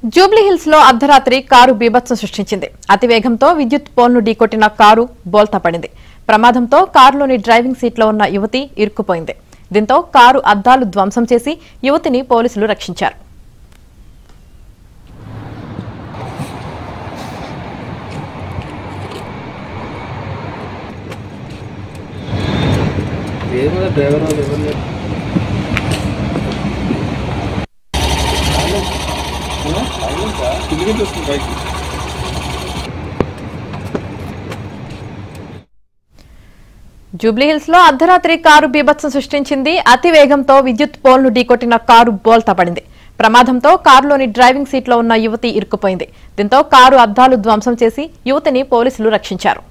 జూబ్లీహిల్స్ లో అర్ధరాత్రి కారు బీభత్సం సృష్టించింది. అతివేగంతో విద్యుత్ పోల్ను ఢీకొట్టిన కారు బోల్తా పడింది. ప్రమాదంతో కారులోని డ్రైవింగ్ సీట్లో ఉన్న యువతి ఇరుక్కుపోయింది. దీంతో కారు అద్దాలు ధ్వంసం చేసి యువతిని పోలీసులు రక్షించారు. జూబ్లీహిల్స్ లో అర్ధరాత్రి కారు బీభత్సం సృష్టించింది. అతివేగంతో విద్యుత్ పోల్ను ఢీకొట్టిన కారు బోల్తా పడింది. ప్రమాదంతో కారులోని డ్రైవింగ్ సీట్లో ఉన్న యువతి ఇరుక్కుపోయింది. దీంతో కారు అద్దాలు ధ్వంసం చేసి యువతిని పోలీసులు రక్షించారు.